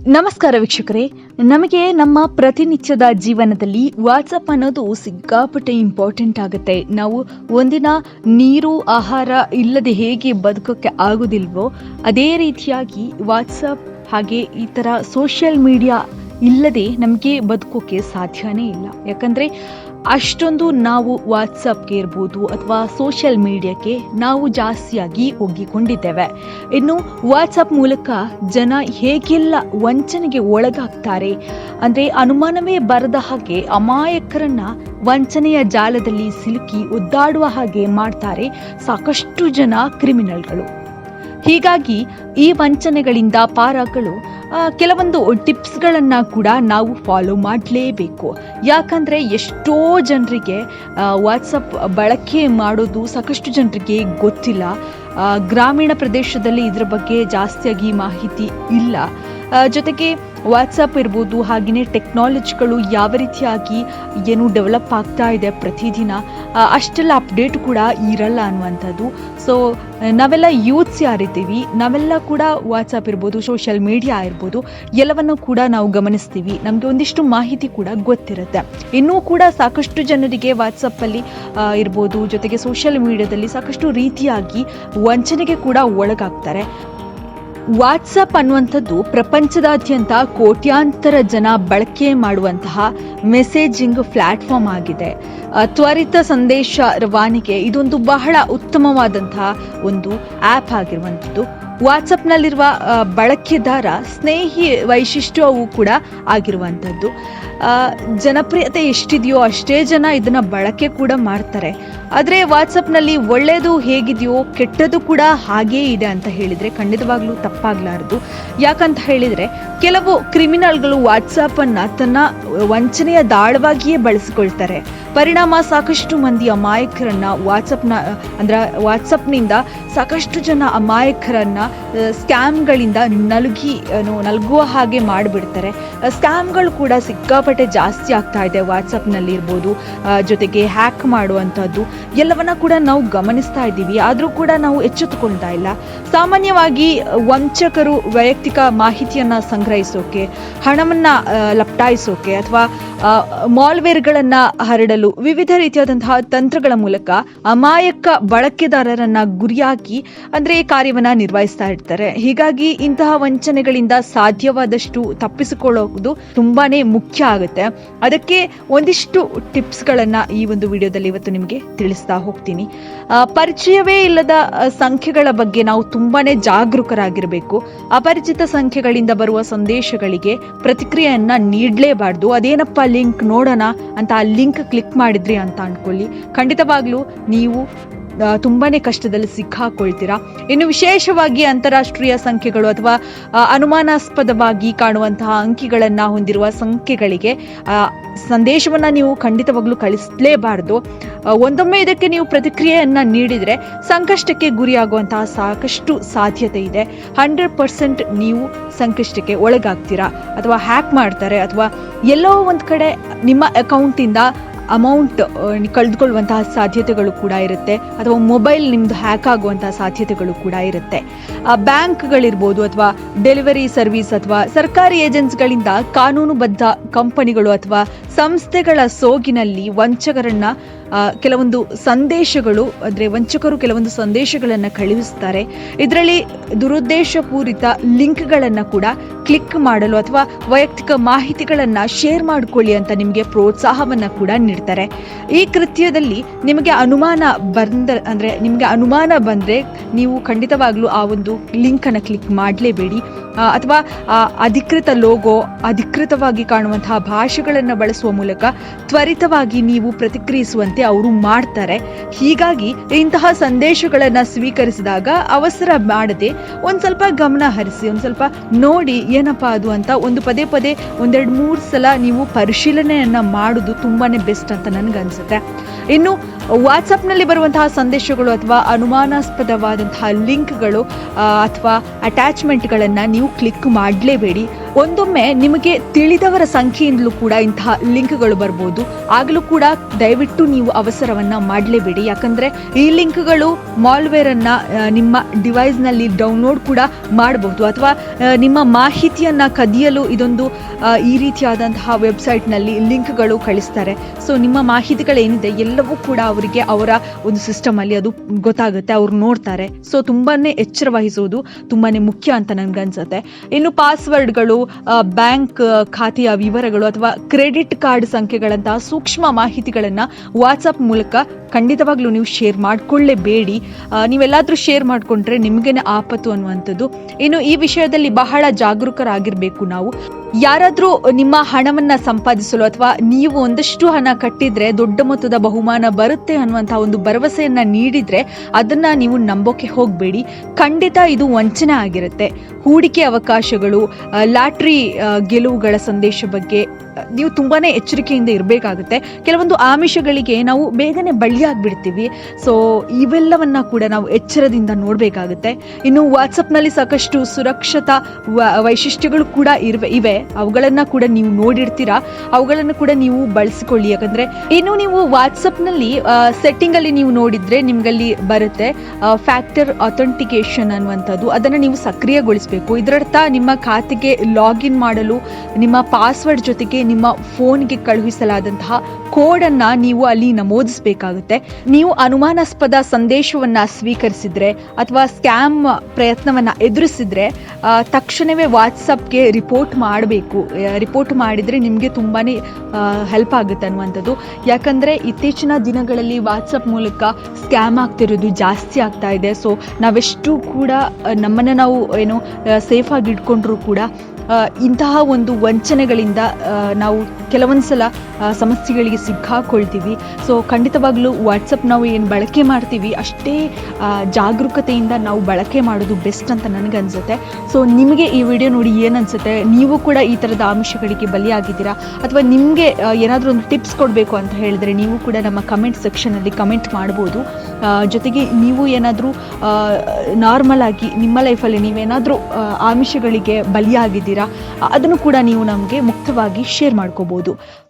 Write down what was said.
ನಮಸ್ಕಾರ ವೀಕ್ಷಕರೇ, ನಮಗೆ ನಮ್ಮ ಪ್ರತಿನಿತ್ಯದ ಜೀವನದಲ್ಲಿ ವಾಟ್ಸಪ್ ಅನ್ನೋದು ಸಿಕ್ಕಾಪಟ್ಟೆ ಇಂಪಾರ್ಟೆಂಟ್ ಆಗುತ್ತೆ. ನಾವು ಒಂದಿನ ನೀರು ಆಹಾರ ಇಲ್ಲದೆ ಹೇಗೆ ಬದುಕೋಕ್ಕೆ ಆಗೋದಿಲ್ವೋ ಅದೇ ರೀತಿಯಾಗಿ ವಾಟ್ಸಪ್ ಹಾಗೆ ಈ ಥರ ಸೋಷಿಯಲ್ ಮೀಡಿಯಾ ಇಲ್ಲದೆ ನಮಗೆ ಬದುಕೋಕ್ಕೆ ಸಾಧ್ಯನೇ ಇಲ್ಲ. ಯಾಕಂದರೆ ಅಷ್ಟೊಂದು ನಾವು ವಾಟ್ಸಪ್ಗೆ ಇರ್ಬೋದು ಅಥವಾ ಸೋಷಿಯಲ್ ಮೀಡಿಯಾಕ್ಕೆ ನಾವು ಜಾಸ್ತಿಯಾಗಿ ಒಗ್ಗಿಕೊಂಡಿದ್ದೇವೆ. ಇನ್ನು ವಾಟ್ಸಪ್ ಮೂಲಕ ಜನ ಹೇಗೆಲ್ಲ ವಂಚನೆಗೆ ಒಳಗಾಗ್ತಾರೆ ಅಂದರೆ ಅನುಮಾನವೇ ಬರದ ಹಾಗೆ ಅಮಾಯಕರನ್ನ ವಂಚನೆಯ ಜಾಲದಲ್ಲಿ ಸಿಲುಕಿ ಒದ್ದಾಡುವ ಹಾಗೆ ಮಾಡ್ತಾರೆ ಸಾಕಷ್ಟು ಜನ ಕ್ರಿಮಿನಲ್ಗಳು. ಹೀಗಾಗಿ ಈ ವಂಚನೆಗಳಿಂದ ಪಾರಾಗಲು ಕೆಲವೊಂದು ಟಿಪ್ಸ್ಗಳನ್ನು ಕೂಡ ನಾವು ಫಾಲೋ ಮಾಡಲೇಬೇಕು. ಯಾಕಂದರೆ ಎಷ್ಟೋ ಜನರಿಗೆ ವಾಟ್ಸಪ್ ಬಳಕೆ ಮಾಡೋದು ಸಾಕಷ್ಟು ಜನರಿಗೆ ಗೊತ್ತಿಲ್ಲ. ಗ್ರಾಮೀಣ ಪ್ರದೇಶದಲ್ಲಿ ಇದರ ಬಗ್ಗೆ ಜಾಸ್ತಿಯಾಗಿ ಮಾಹಿತಿ ಇಲ್ಲ. ಜೊತೆಗೆ ವಾಟ್ಸಪ್ ಇರ್ಬೋದು, ಹಾಗೆಯೇ ಟೆಕ್ನಾಲಜಿಗಳು ಯಾವ ರೀತಿಯಾಗಿ ಏನು ಡೆವಲಪ್ ಆಗ್ತಾ ಇದೆ ಪ್ರತಿದಿನ ಅಷ್ಟೆಲ್ಲ ಅಪ್ಡೇಟ್ ಕೂಡ ಇರಲ್ಲ ಅನ್ನುವಂಥದ್ದು. ಸೊ ನಾವೆಲ್ಲ ಯೂತ್ಸ್ ಯಾರಿದ್ದೀವಿ, ನಾವೆಲ್ಲ ಕೂಡ ವಾಟ್ಸಪ್ ಇರ್ಬೋದು, ಸೋಷಿಯಲ್ ಮೀಡಿಯಾ ಇರ್ಬೋದು, ಎಲ್ಲವನ್ನು ಕೂಡ ನಾವು ಗಮನಿಸ್ತೀವಿ. ನಮಗೆ ಒಂದಿಷ್ಟು ಮಾಹಿತಿ ಕೂಡ ಗೊತ್ತಿರುತ್ತೆ. ಇನ್ನೂ ಕೂಡ ಸಾಕಷ್ಟು ಜನರಿಗೆ ವಾಟ್ಸಪ್ಪಲ್ಲಿ ಇರ್ಬೋದು, ಜೊತೆಗೆ ಸೋಷಿಯಲ್ ಮೀಡಿಯಾದಲ್ಲಿ ಸಾಕಷ್ಟು ರೀತಿಯಾಗಿ ವಂಚನೆಗೆ ಕೂಡ ಒಳಗಾಗ್ತಾರೆ. ವಾಟ್ಸಪ್ ಅನ್ನುವಂಥದ್ದು ಪ್ರಪಂಚದಾದ್ಯಂತ ಕೋಟ್ಯಾಂತರ ಜನ ಬಳಕೆ ಮಾಡುವಂತಹ ಮೆಸೇಜಿಂಗ್ ಪ್ಲಾಟ್ಫಾರ್ಮ್ ಆಗಿದೆ. ತ್ವರಿತ ಸಂದೇಶ ರವಾನೆಗೆ ಇದೊಂದು ಬಹಳ ಉತ್ತಮವಾದಂತಹ ಒಂದು ಆ್ಯಪ್ ಆಗಿರುವಂಥದ್ದು. ವಾಟ್ಸಪ್ನಲ್ಲಿರುವ ಬಳಕೆದಾರ ಸ್ನೇಹಿ ವೈಶಿಷ್ಟ್ಯವೂ ಕೂಡ ಆಗಿರುವಂಥದ್ದು. ಜನಪ್ರಿಯತೆ ಎಷ್ಟಿದೆಯೋ ಅಷ್ಟೇ ಜನ ಇದನ್ನು ಬಳಕೆ ಕೂಡ ಮಾಡ್ತಾರೆ. ಆದರೆ ವಾಟ್ಸಪ್ನಲ್ಲಿ ಒಳ್ಳೆಯದು ಹೇಗಿದೆಯೋ ಕೆಟ್ಟದ್ದು ಕೂಡ ಹಾಗೇ ಇದೆ ಅಂತ ಹೇಳಿದರೆ ಖಂಡಿತವಾಗ್ಲೂ ತಪ್ಪಾಗಲಾರದು. ಯಾಕಂತ ಹೇಳಿದರೆ ಕೆಲವು ಕ್ರಿಮಿನಲ್ಗಳು ವಾಟ್ಸಪ್ಪನ್ನು ತನ್ನ ವಂಚನೆಯ ದಾಳವಾಗಿಯೇ ಬಳಸಿಕೊಳ್ತಾರೆ. ಪರಿಣಾಮ ಸಾಕಷ್ಟು ಮಂದಿ ಅಮಾಯಕರನ್ನ ವಾಟ್ಸಪ್ನಿಂದ ಸಾಕಷ್ಟು ಜನ ಅಮಾಯಕರನ್ನ ಸ್ಕ್ಯಾಮ್ಗಳಿಂದ ನಲಗುವ ಹಾಗೆ ಮಾಡಿಬಿಡ್ತಾರೆ. ಸ್ಕ್ಯಾಮ್ಗಳು ಕೂಡ ಸಿಕ್ಕಾಪಟ್ಟೆ ಜಾಸ್ತಿ ಆಗ್ತಾ ಇದೆ ವಾಟ್ಸಪ್ನಲ್ಲಿ ಇರ್ಬೋದು. ಜೊತೆಗೆ ಹ್ಯಾಕ್ ಮಾಡುವಂಥದ್ದು ಎಲ್ಲವನ್ನ ಕೂಡ ನಾವು ಗಮನಿಸ್ತಾ ಇದ್ದೀವಿ. ಆದರೂ ಕೂಡ ನಾವು ಎಚ್ಚೆತ್ತುಕೊಳ್ತಾ ಇಲ್ಲ. ಸಾಮಾನ್ಯವಾಗಿ ವಂಚಕರು ವೈಯಕ್ತಿಕ ಮಾಹಿತಿಯನ್ನು ಸಂಗ್ರಹಿಸೋಕೆ, ಹಣವನ್ನು ಲಪಟಾಯಿಸೋಕೆ ಅಥವಾ ಮಾಲ್ವೇರ್ಗಳನ್ನು ಹರಡಲು ವಿವಿಧ ರೀತಿಯಾದಂತಹ ತಂತ್ರಗಳ ಮೂಲಕ ಅಮಾಯಕ ಬಳಕೆದಾರರನ್ನ ಗುರಿಯಾಗಿ ಕಾರ್ಯವನ್ನ ನಿರ್ವಹಿಸ್ತಾ ಇರ್ತಾರೆ. ಹೀಗಾಗಿ ಇಂತಹ ವಂಚನೆಗಳಿಂದ ಸಾಧ್ಯವಾದಷ್ಟು ತಪ್ಪಿಸಿಕೊಳ್ಳೋದು ತುಂಬಾನೇ ಮುಖ್ಯ ಆಗುತ್ತೆ. ಅದಕ್ಕೆ ಒಂದಿಷ್ಟು ಟಿಪ್ಸ್ಗಳನ್ನ ಈ ಒಂದು ವಿಡಿಯೋದಲ್ಲಿ ಇವತ್ತು ನಿಮಗೆ ತಿಳಿಸ್ತಾ ಹೋಗ್ತೀನಿ. ಪರಿಚಯವೇ ಇಲ್ಲದ ಸಂಖ್ಯೆಗಳ ಬಗ್ಗೆ ನಾವು ತುಂಬಾನೇ ಜಾಗರೂಕರಾಗಿರಬೇಕು. ಅಪರಿಚಿತ ಸಂಖ್ಯೆಗಳಿಂದ ಬರುವ ಸಂದೇಶಗಳಿಗೆ ಪ್ರತಿಕ್ರಿಯೆಯನ್ನ ನೀಡಲೇಬಾರ್ದು. ಅದೇನಪ್ಪ ಲಿಂಕ್ ನೋಡೋಣ ಅಂತ ಆ ಲಿಂಕ್ ಕ್ಲಿಕ್ ಮಾಡಿದ್ರಿ ಅಂತ ಅನ್ಕೊಳ್ಳಿ, ಖಂಡಿತವಾಗ್ಲೂ ನೀವು ತುಂಬಾನೇ ಕಷ್ಟದಲ್ಲಿ ಸಿಕ್ಕಾಕೊಳ್ತೀರಾ. ಇನ್ನು ವಿಶೇಷವಾಗಿ ಅಂತಾರಾಷ್ಟ್ರೀಯ ಸಂಖ್ಯೆಗಳು ಅಥವಾ ಅನುಮಾನಾಸ್ಪದವಾಗಿ ಕಾಣುವಂತಹ ಅಂಕಿಗಳನ್ನ ಹೊಂದಿರುವ ಸಂಖ್ಯೆಗಳಿಗೆ ಸಂದೇಶವನ್ನ ನೀವು ಖಂಡಿತವಾಗ್ಲೂ ಕಳಿಸಲೇಬಾರದು. ಒಂದೊಮ್ಮೆ ಇದಕ್ಕೆ ನೀವು ಪ್ರತಿಕ್ರಿಯೆಯನ್ನ ನೀಡಿದರೆ ಸಂಕಷ್ಟಕ್ಕೆ ಗುರಿಯಾಗುವಂತಹ ಸಾಕಷ್ಟು ಸಾಧ್ಯತೆ ಇದೆ. 100% ನೀವು ಸಂಕಷ್ಟಕ್ಕೆ ಒಳಗಾಗ್ತೀರಾ, ಅಥವಾ ಹ್ಯಾಕ್ ಮಾಡ್ತಾರೆ, ಅಥವಾ ಎಲ್ಲೋ ಒಂದು ಕಡೆ ನಿಮ್ಮ ಅಕೌಂಟಿಂದ ಅಮೌಂಟ್ ಕಳೆದುಕೊಳ್ಳುವಂತಹ ಸಾಧ್ಯತೆಗಳು ಕೂಡ ಇರುತ್ತೆ, ಅಥವಾ ಮೊಬೈಲ್ ನಿಮ್ಮದು ಹ್ಯಾಕ್ ಆಗುವಂತಹ ಸಾಧ್ಯತೆಗಳು ಕೂಡ ಇರುತ್ತೆ. ಬ್ಯಾಂಕ್ಗಳಿರ್ಬೋದು, ಅಥವಾ ಡೆಲಿವರಿ ಸರ್ವಿಸ್, ಅಥವಾ ಸರ್ಕಾರಿ ಏಜೆನ್ಸಿಗಳಿಂದ ಕಾನೂನುಬದ್ಧ ಕಂಪನಿಗಳು ಅಥವಾ ಸಂಸ್ಥೆಗಳ ಸೋಗಿನಲ್ಲಿ ವಂಚಕರು ಕೆಲವೊಂದು ಸಂದೇಶಗಳನ್ನು ಕಳುಹಿಸ್ತಾರೆ. ಇದರಲ್ಲಿ ದುರುದ್ದೇಶಪೂರಿತ ಲಿಂಕ್ಗಳನ್ನು ಕೂಡ ಕ್ಲಿಕ್ ಮಾಡಲು ಅಥವಾ ವೈಯಕ್ತಿಕ ಮಾಹಿತಿಗಳನ್ನು ಶೇರ್ ಮಾಡಿಕೊಳ್ಳಿ ಅಂತ ನಿಮಗೆ ಪ್ರೋತ್ಸಾಹವನ್ನು ಕೂಡ ನೀಡ್ತಾರೆ. ಈ ಕೃತ್ಯದಲ್ಲಿ ನಿಮಗೆ ಅನುಮಾನ ಬಂದರೆ ನೀವು ಖಂಡಿತವಾಗ್ಲೂ ಆ ಒಂದು ಲಿಂಕನ್ನು ಕ್ಲಿಕ್ ಮಾಡಲೇಬೇಡಿ. ಅಥವಾ ಅಧಿಕೃತ ಲೋಗೋ, ಅಧಿಕೃತವಾಗಿ ಕಾಣುವಂತಹ ಭಾಷೆಗಳನ್ನು ಬಳಸುವ ಮೂಲಕ ತ್ವರಿತವಾಗಿ ನೀವು ಪ್ರತಿಕ್ರಿಯಿಸುವಂತೆ ಅವರು ಮಾಡ್ತಾರೆ. ಹೀಗಾಗಿ ಇಂತಹ ಸಂದೇಶಗಳನ್ನು ಸ್ವೀಕರಿಸಿದಾಗ ಅವಸರ ಮಾಡದೆ ಒಂದು ಸ್ವಲ್ಪ ಗಮನ ಹರಿಸಿ, ಒಂದು ಸ್ವಲ್ಪ ನೋಡಿ ಏನಪ್ಪಾ ಅದು ಅಂತ ಪದೇ 1-2-3 ಸಲ ನೀವು ಪರಿಶೀಲನೆಯನ್ನ ಮಾಡೋದು ತುಂಬಾನೇ ಬೆಸ್ಟ್ ಅಂತ ನನಗನ್ಸುತ್ತೆ. ಇನ್ನು ವಾಟ್ಸಪ್ನಲ್ಲಿ ಬರುವಂತಹ ಸಂದೇಶಗಳು ಅಥವಾ ಅನುಮಾನಾಸ್ಪದವಾದಂತಹ ಲಿಂಕ್ಗಳು ಅಥವಾ ಅಟ್ಯಾಚ್ಮೆಂಟ್ಗಳನ್ನು ನೀವು ಕ್ಲಿಕ್ ಮಾಡಲೇಬೇಡಿ. ಒಂದೊಮ್ಮೆ ನಿಮಗೆ ತಿಳಿದವರ ಸಂಖ್ಯೆಯಿಂದಲೂ ಕೂಡ ಇಂತಹ ಲಿಂಕ್ಗಳು ಬರ್ಬೋದು. ಆಗಲೂ ಕೂಡ ದಯವಿಟ್ಟು ನೀವು ಅವಸರವನ್ನು ಮಾಡಲೇಬೇಡಿ. ಯಾಕಂದರೆ ಈ ಲಿಂಕ್ಗಳು ಮಾಲ್ವೇರನ್ನು ನಿಮ್ಮ ಡಿವೈಸ್ನಲ್ಲಿ ಡೌನ್ಲೋಡ್ ಕೂಡ ಮಾಡಬಹುದು ಅಥವಾ ನಿಮ್ಮ ಮಾಹಿತಿಯನ್ನು ಕದಿಯಲು ಇದೊಂದು ಈ ರೀತಿಯಾದಂತಹ ವೆಬ್ಸೈಟ್ನಲ್ಲಿ ಲಿಂಕ್ಗಳು ಕಳಿಸ್ತಾರೆ. ಸೊ ನಿಮ್ಮ ಮಾಹಿತಿಗಳೇನಿದೆ ಎಲ್ಲವೂ ಕೂಡ ಅವರಿಗೆ ಅವರ ಒಂದು ಸಿಸ್ಟಮಲ್ಲಿ ಅದು ಗೊತ್ತಾಗುತ್ತೆ, ಅವ್ರು ನೋಡ್ತಾರೆ. ಸೊ ತುಂಬಾ ಎಚ್ಚರ ವಹಿಸುವುದು ತುಂಬಾ ಮುಖ್ಯ ಅಂತ ನನಗನ್ಸುತ್ತೆ. ಇನ್ನು ಪಾಸ್ವರ್ಡ್ಗಳು, ಬ್ಯಾಂಕ್ ಖಾತೆಯ ವಿವರಗಳು ಅಥವಾ ಕ್ರೆಡಿಟ್ ಕಾರ್ಡ್ ಸಂಖ್ಯೆಗಳಂತಹ ಸೂಕ್ಷ್ಮ ಮಾಹಿತಿಗಳನ್ನು ವಾಟ್ಸಪ್ ಮೂಲಕ ಖಂಡಿತವಾಗ್ಲೂ ನೀವು ಶೇರ್ ಮಾಡಿಕೊಳ್ಳೇಬೇಡಿ. ನೀವೆಲ್ಲಾದರೂ ಶೇರ್ ಮಾಡಿಕೊಂಡ್ರೆ ನಿಮಗೇನೆ ಆಪತ್ತು ಅನ್ನುವಂಥದ್ದು. ಇನ್ನು ಈ ವಿಷಯದಲ್ಲಿ ಬಹಳ ಜಾಗರೂಕರಾಗಿರಬೇಕು ನಾವು. ಯಾರಾದರೂ ನಿಮ್ಮ ಹಣವನ್ನು ಸಂಪಾದಿಸಲು ಅಥವಾ ನೀವು ಒಂದಷ್ಟು ಹಣ ಕಟ್ಟಿದ್ರೆ ದೊಡ್ಡ ಮೊತ್ತದ ಬಹುಮಾನ ಬರುತ್ತೆ ಅನ್ನುವಂಥ ಒಂದು ಭರವಸೆಯನ್ನು ನೀಡಿದರೆ ಅದನ್ನು ನೀವು ನಂಬೋಕೆ ಹೋಗಬೇಡಿ. ಖಂಡಿತ ಇದು ವಂಚನೆ ಆಗಿರುತ್ತೆ. ಹೂಡಿಕೆ ಅವಕಾಶಗಳು, ಲಾಟ್ರಿ ಗೆಲುವುಗಳ ಸಂದೇಶ ಬಗ್ಗೆ ನೀವು ತುಂಬಾ ಎಚ್ಚರಿಕೆಯಿಂದ ಇರಬೇಕಾಗುತ್ತೆ. ಕೆಲವೊಂದು ಆಮಿಷಗಳಿಗೆ ನಾವು ಬೇಗನೆ ಬಲಿಯಾಗ್ಬಿಡ್ತೀವಿ. ಸೊ ಇವೆಲ್ಲವನ್ನ ಕೂಡ ನಾವು ಎಚ್ಚರದಿಂದ ನೋಡಬೇಕಾಗುತ್ತೆ. ಇನ್ನು ವಾಟ್ಸಪ್ನಲ್ಲಿ ಸಾಕಷ್ಟು ಸುರಕ್ಷತಾ ವೈಶಿಷ್ಟ್ಯಗಳು ಕೂಡ ಇವೆ. ಅವುಗಳನ್ನು ಕೂಡ ನೀವು ನೋಡಿರ್ತೀರಾ, ಅವುಗಳನ್ನು ಕೂಡ ನೀವು ಬಳಸಿಕೊಳ್ಳಿ. ಯಾಕಂದರೆ ಇನ್ನು ನೀವು ವಾಟ್ಸಪ್ನಲ್ಲಿ ಸೆಟ್ಟಿಂಗಲ್ಲಿ ನೀವು ನೋಡಿದರೆ ನಿಮಗಲ್ಲಿ ಬರುತ್ತೆ ಫ್ಯಾಕ್ಟರ್ ಅಥೆಂಟಿಕೇಶನ್ ಅನ್ನುವಂಥದ್ದು. ಅದನ್ನು ನೀವು ಸಕ್ರಿಯಗೊಳಿಸಬೇಕು. ಇದರರ್ಥ ನಿಮ್ಮ ಖಾತೆಗೆ ಲಾಗಿನ್ ಮಾಡಲು ನಿಮ್ಮ ಪಾಸ್ವರ್ಡ್ ಜೊತೆಗೆ ನಿಮ್ಮ ಫೋನ್ಗೆ ಕಳುಹಿಸಲಾದಂತಹ ಕೋಡನ್ನು ನೀವು ಅಲ್ಲಿ ನಮೂದಿಸಬೇಕಾಗುತ್ತೆ. ನೀವು ಅನುಮಾನಾಸ್ಪದ ಸಂದೇಶವನ್ನು ಸ್ವೀಕರಿಸಿದ್ರೆ ಅಥವಾ ಸ್ಕ್ಯಾಮ್ ಪ್ರಯತ್ನವನ್ನು ಎದುರಿಸಿದ್ರೆ ತಕ್ಷಣವೇ ವಾಟ್ಸಪ್ಗೆ ರಿಪೋರ್ಟ್ ಮಾಡಬೇಕು. ರಿಪೋರ್ಟ್ ಮಾಡಿದರೆ ನಿಮಗೆ ತುಂಬಾ ಹೆಲ್ಪ್ ಆಗುತ್ತೆ ಅನ್ನುವಂಥದ್ದು. ಯಾಕಂದರೆ ಇತ್ತೀಚಿನ ದಿನಗಳಲ್ಲಿ ವಾಟ್ಸಪ್ ಮೂಲಕ ಸ್ಕ್ಯಾಮ್ ಆಗ್ತಿರೋದು ಜಾಸ್ತಿ ಆಗ್ತಾ ಇದೆ. ಸೊ ನಾವೆಷ್ಟು ಕೂಡ ನಮ್ಮನ್ನು ನಾವು ಸೇಫಾಗಿ ಇಟ್ಕೊಂಡ್ರೂ ಕೂಡ ಇಂತಹ ಒಂದು ವಂಚನೆಗಳಿಂದ ನಾವು ಕೆಲವೊಂದು ಸಲ ಸಮಸ್ಯೆಗಳಿಗೆ ಸಿಕ್ಕಾಕೊಳ್ತೀವಿ. ಸೊ ಖಂಡಿತವಾಗ್ಲೂ ವಾಟ್ಸಪ್ ನಾವು ಏನು ಬಳಕೆ ಮಾಡ್ತೀವಿ ಅಷ್ಟೇ ಜಾಗರೂಕತೆಯಿಂದ ನಾವು ಬಳಕೆ ಮಾಡೋದು ಬೆಸ್ಟ್ ಅಂತ ನನಗನ್ಸುತ್ತೆ. ಸೊ ನಿಮಗೆ ಈ ವಿಡಿಯೋ ನೋಡಿ ಏನನ್ಸುತ್ತೆ? ನೀವು ಕೂಡ ಈ ಥರದ ಆಮಿಷಗಳಿಗೆ ಬಲಿಯಾಗಿದ್ದೀರಾ ಅಥವಾ ನಿಮಗೆ ಏನಾದರೂ ಒಂದು ಟಿಪ್ಸ್ ಕೊಡಬೇಕು ಅಂತ ಹೇಳಿದ್ರೆ ನೀವು ಕೂಡ ನಮ್ಮ ಕಮೆಂಟ್ ಸೆಕ್ಷನಲ್ಲಿ ಕಮೆಂಟ್ ಮಾಡ್ಬೋದು. ಜೊತೆಗೆ ನೀವು ಏನಾದರೂ ನಾರ್ಮಲ್ ಆಗಿ ನಿಮ್ಮ ಲೈಫಲ್ಲಿ ನೀವೇನಾದರೂ ಆಮಿಷಗಳಿಗೆ ಬಲಿಯಾಗಿದ್ದೀರಾ ಅದನ್ನು ಕೂಡ ನೀವು ನಮಗೆ ಮುಕ್ತವಾಗಿ ಶೇರ್ ಮಾಡ್ಕೋಬೋದು.